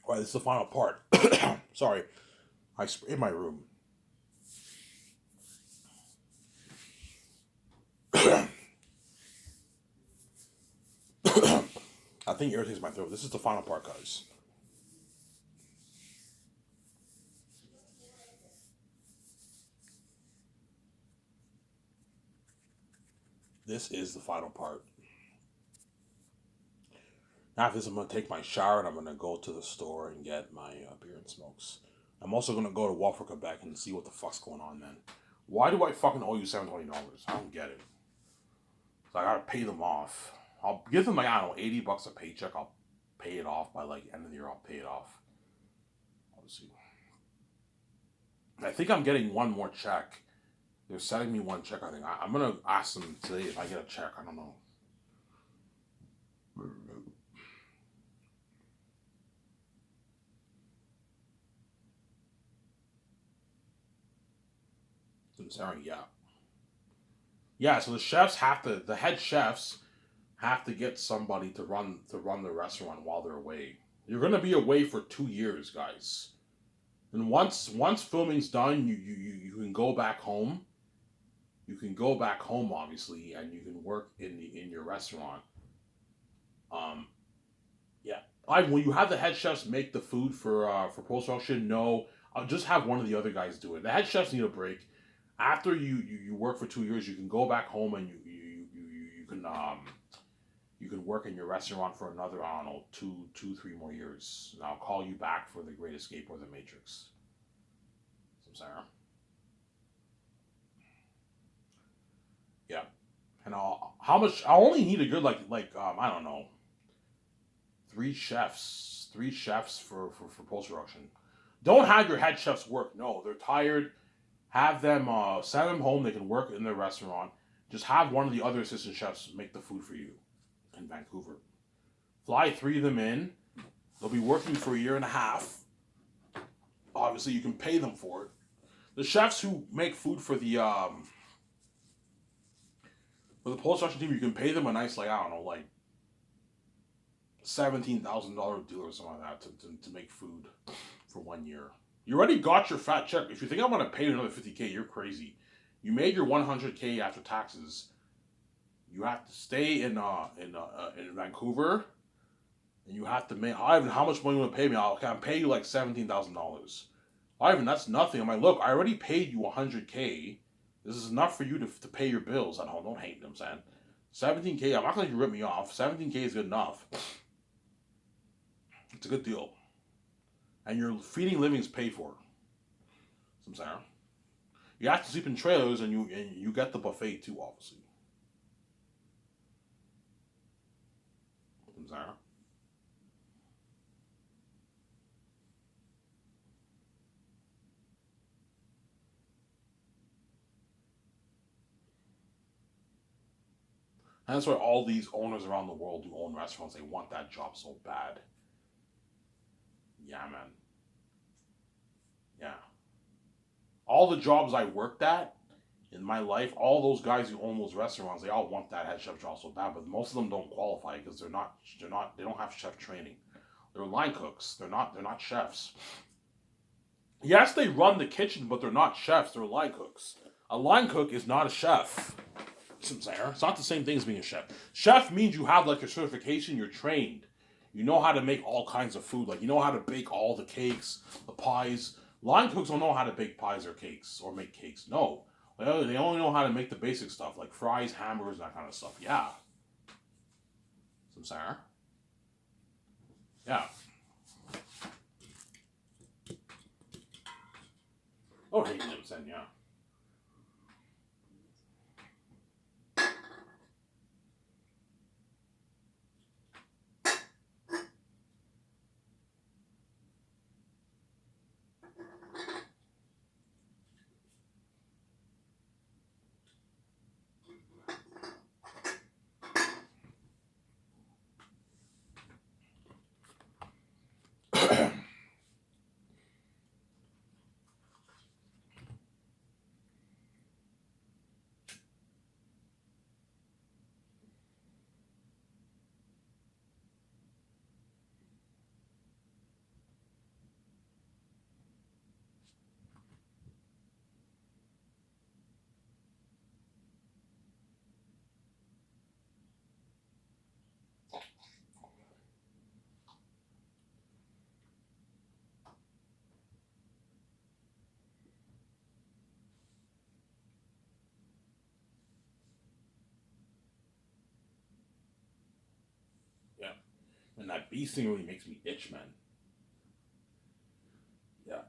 All right, this is the final part. Sorry, I sprayed my room. I think it irritates my throat. This is the final part, guys. This is the final part. Now, after this, I'm going to take my shower and I'm going to go to the store and get my beer and smokes. I'm also going to go to Waffle Quebec and see what the fuck's going on, man. Why do I fucking owe you $720? I don't get it. So I got to pay them off. I'll give them, like, I don't know, $80 a paycheck. I'll pay it off by, like, end of the year. I'll pay it off. Obviously. I think I'm getting one more check. They're sending me one check, I think. I'm going to ask them today if I get a check. I don't know. I'm sorry, yeah. Yeah, so the head chefs have to get somebody to run the restaurant while they're away. You're gonna be away for 2 years, guys. And once filming's done, you can go back home. You can go back home, obviously, and you can work in your restaurant. Um, yeah. When you have the head chefs make the food for post production, no, I'll just have one of the other guys do it. The head chefs need a break. After you work for 2 years, you can go back home and you can work in your restaurant for another, I don't know, 3 more years. And I'll call you back for the Great Escape or the Matrix. So, Sarah. Yeah. And how much? I only need a good I don't know, three chefs for post production. Don't have your head chefs work. No, they're tired. Have them send them home. They can work in their restaurant. Just have one of the other assistant chefs make the food for you in Vancouver. Fly three of them in. They'll be working for a year and a half. Obviously, you can pay them for it. The chefs who make food for the post production team, you can pay them a nice, like, I don't know, like $17,000 deal or something like that to make food for 1 year. You already got your fat check. If you think I'm gonna pay you another $50K, you're crazy. You made your $100K after taxes. You have to stay in Vancouver, and you have to make. Ivan, how much money you want to pay me? I'll pay you like $17,000. Ivan, that's nothing. I'm like, look, I already paid you $100K. This is enough for you to pay your bills at home. Don't hate them, man. 17K. I'm not gonna let you rip me off. 17K is good enough. It's a good deal, and your feeding living is paid for. Some Sarah. You have to sleep in trailers, and you get the buffet too, obviously. Some Sarah. And that's why all these owners around the world who own restaurants, they want that job so bad. Yeah, man. Yeah. All the jobs I worked at in my life, all those guys who own those restaurants, they all want that head chef job so bad, but most of them don't qualify because they don't have chef training. They're line cooks. They're not chefs. Yes, they run the kitchen, but they're not chefs. They're line cooks. A line cook is not a chef. It's not the same thing as being a chef. Chef means you have like your certification, you're trained. You know how to make all kinds of food. Like you know how to bake all the cakes, the pies. Line cooks don't know how to bake pies or cakes or make cakes. No. They only know how to make the basic stuff like fries, hamburgers, that kind of stuff. Yeah. Sarah. Yeah. Oh, hey, yeah. And that bee sting really makes me itch, man. Yeah.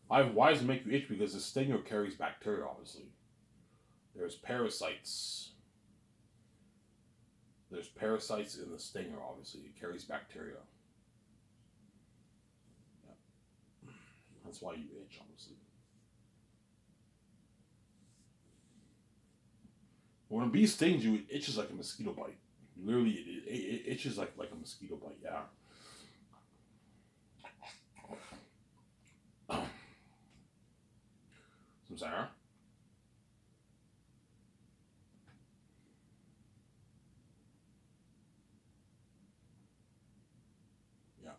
Why does it make you itch? Because the stinger carries bacteria, obviously. There's parasites. There's parasites in the stinger, obviously. It carries bacteria. Yeah. That's why you itch, obviously. When a bee stings you, it itches like a mosquito bite. Literally, it itches like a mosquito bite, yeah. Some Sarah? Yeah.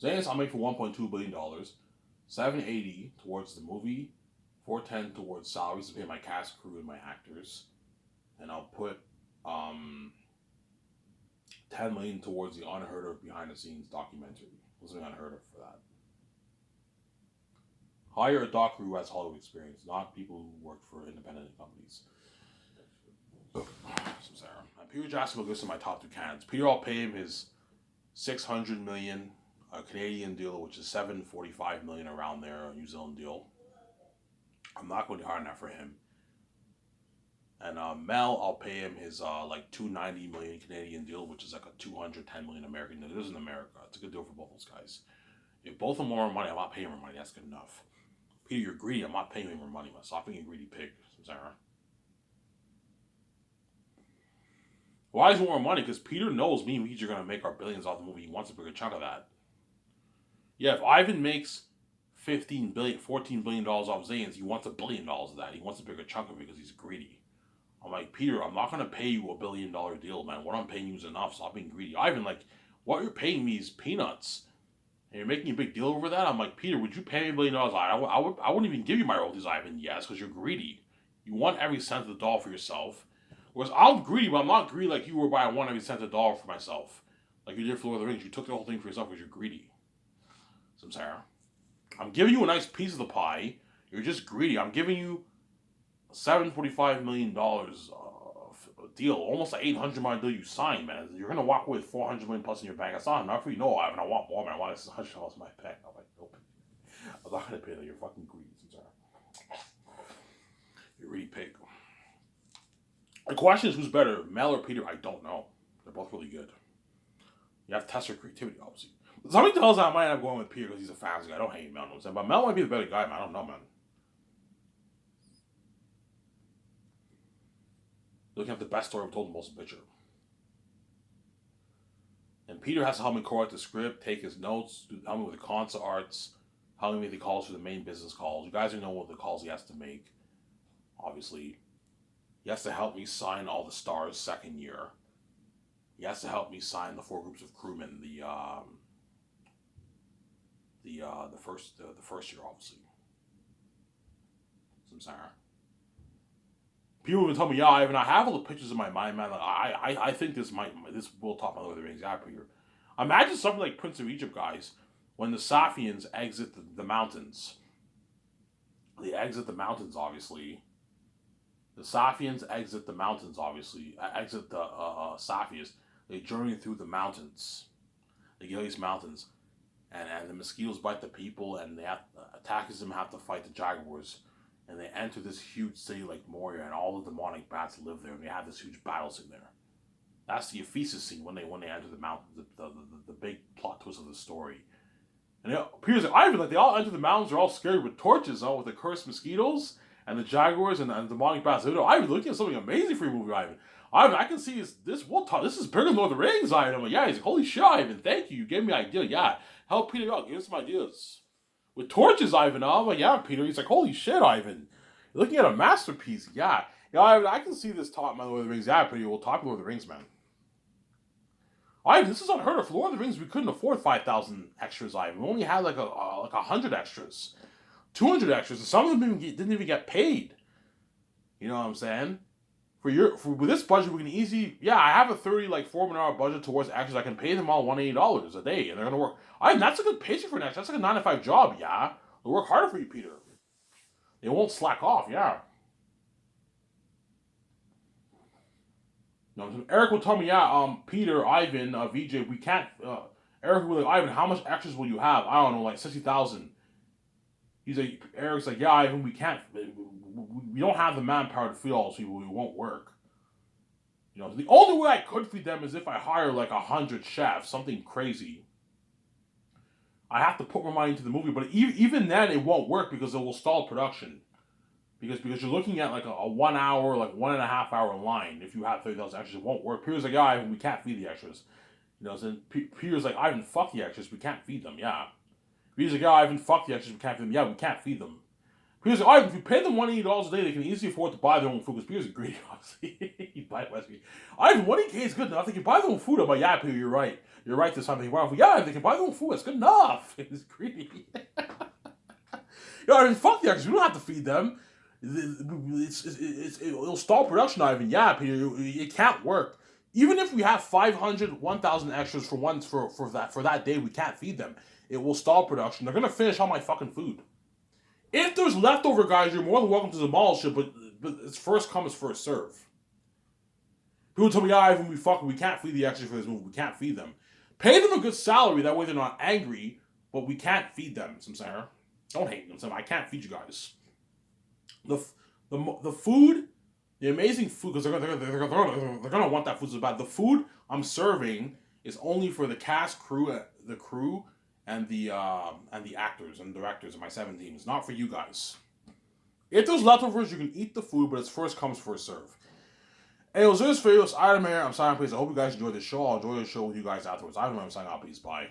Zayas I'll make for $1.2 billion, $780 towards the movie, $410 towards salaries to pay my cast crew and my actors, and I'll put $10 million towards the unheard of behind the scenes documentary. Wasn't unheard of for that. Hire a doc crew who has Hollywood experience, not people who work for independent companies. So Sarah. And Peter Jackson will go to my top two candidates. Peter, I'll pay him his $600 million Canadian deal, which is $745 million around there, a New Zealand deal. I'm not going to hire that for him. And Mel, I'll pay him his like $290 million Canadian deal, which is like a $210 million American deal. It is in America. It's a good deal for both those guys. If both of them want more money, I'm not paying more money. That's good enough. Peter, you're greedy. I'm not paying you more money. Stop being a greedy pig, Sarah. Why is more money? Because Peter knows me and Weege are going to make our billions off the movie. He wants a bigger chunk of that. Yeah, if Ivan makes $14 billion off Zayn's, he wants $1 billion of that. He wants a bigger chunk of it because he's greedy. I'm like, Peter, I'm not going to pay you $1 billion deal, man. What I'm paying you is enough. Stop being greedy. Ivan, like, what you're paying me is peanuts. And you're making a big deal over that? I'm like, Peter, would you pay me $1 billion? I wouldn't even give you my royalties, Ivan. Yes, because you're greedy. You want every cent of the dollar for yourself. Whereas I'm greedy, but I'm not greedy like you were, where I want every cent of the dollar for myself. Like you did for Lord of the Rings. You took the whole thing for yourself because you're greedy. Samsara. I'm giving you a nice piece of the pie. You're just greedy. I'm giving you $745 million deal, almost an $800 million deal you signed, man. You're gonna walk away with $400 million plus in your bank. That's not enough for you. No, Ivan, I want more, man. I want $600 in my bank. I'm like, nope. I'm not gonna pay that. You're fucking greedy, Samsara. You're really pig. The question is, who's better, Mel or Peter? I don't know. They're both really good. You have to test your creativity, obviously. Somebody tells I might end up going with Peter because he's a fast guy. I don't hate Mel, but Mel might be the better guy, man. I don't know, man. Looking at the best story I've told the most picture. And Peter has to help me correct the script, take his notes, help me with the concert arts, help me make the calls for the main business calls. You guys know what the calls he has to make, obviously. He has to help me sign all the stars second year. He has to help me sign the 4 groups of crewmen the first year, obviously. Samsara. People even tell me, yeah, Ivan, I have all the pictures in my mind, man. Like, I think this will top my Lord of the Rings. Yeah, Peter. Imagine something like Prince of Egypt, guys, when the Safians exit the mountains. They exit the mountains, obviously. The Safians exit the mountains, obviously. Exit the Safians. They journey through the mountains. They get these mountains. And the mosquitoes bite the people, and they attackers them have to fight the jaguars. And they enter this huge city like Moria, and all the demonic bats live there, and they have this huge battle scene there. That's the Ephesus scene when they enter the mountains, the big plot twist of the story. And it appears like Ivan, like they all enter the mountains, they're all scared with torches, with the cursed mosquitoes and the jaguars and the demonic bats. Ivan, looking at something amazing for your movie, Ivan. Ivan, I can see this is bigger than Lord of the Rings, Ivan. I'm like, yeah, he's like, holy shit, Ivan, thank you. You gave me an idea. Yeah. Help Peter out, give us some ideas. With torches, Ivan. I'm like, yeah, Peter. He's like, holy shit, Ivan. You're looking at a masterpiece. Yeah. Yeah, Ivan, I can see this top my Lord of the Rings. Yeah, Peter, we'll talk Lord of the Rings, man. Ivan, this is unheard of. For Lord of the Rings, we couldn't afford 5,000 extras, Ivan. We only had like 100 extras. 200 extras, and some of them didn't even get paid. You know what I'm saying? With this budget, we can easily, I have a 4-hour budget towards extras. I can pay them all $180 a day, and they're gonna work. That's a good paycheck for an extra. That's like a 9 to 5 job. Yeah, they'll work harder for you, Peter. They won't slack off. Yeah. You know, Eric will tell me, yeah, Peter, Ivan, VJ, we can't. Eric will be like, Ivan, how much extras will you have? I don't know, like 60,000. He's like, Eric's like, yeah, Ivan, we can't. We don't have the manpower to feed all those people. It won't work. You know, the only way I could feed them is if I hire like 100 chefs, something crazy. I have to put more money into the movie, but even then, it won't work because it will stall production. Because you're looking at like a 1 hour, like 1.5 hour line. If you have 30,000 extras, it won't work. Peter's like, yeah, Ivan, we can't feed the extras. You know, so Peter's like, Ivan, fuck the extras, we can't feed them. Yeah. Peter's like, yeah, Ivan, fuck the extras, we can't feed them. Yeah, we can't feed them. Peter's like, Ivan, if you pay them $180 a day, they can easily afford to buy their own food. Because Peter's greedy, obviously. He buy West. Ivan, $180K is good enough. They can buy their own food. I'm like, yeah, Peter, you're right. You're right this time. Yeah, they can buy their own food. That's good enough. It's greedy. Yo, Ivan, fuck the extras. We don't have to feed them. It'll stall production, Ivan. Yeah, Peter, it can't work. Even if we have 500, 1,000 extras for that day, we can't feed them. It will stall production. They're gonna finish all my fucking food. If there's leftover, guys, you're more than welcome to demolish it, but it's first come, it's first serve. People tell me, yeah, Ivan, we can't feed the extras for this movie. We can't feed them. Pay them a good salary, that way they're not angry, but we can't feed them, Samsara. Don't hate them, Sam. I can't feed you guys. The food, the amazing food, because they're gonna want that food so bad. The food I'm serving is only for the cast, crew, and the actors and directors of my 7 teams, not for you guys. If there's leftovers, you can eat the food, but it's first comes, first serve. Hey, it was this video. It's Item here. I'm signing out. Please. I hope you guys enjoyed the show. I'll enjoy the show with you guys afterwards. I don't know. I'm signing out. Peace. Bye.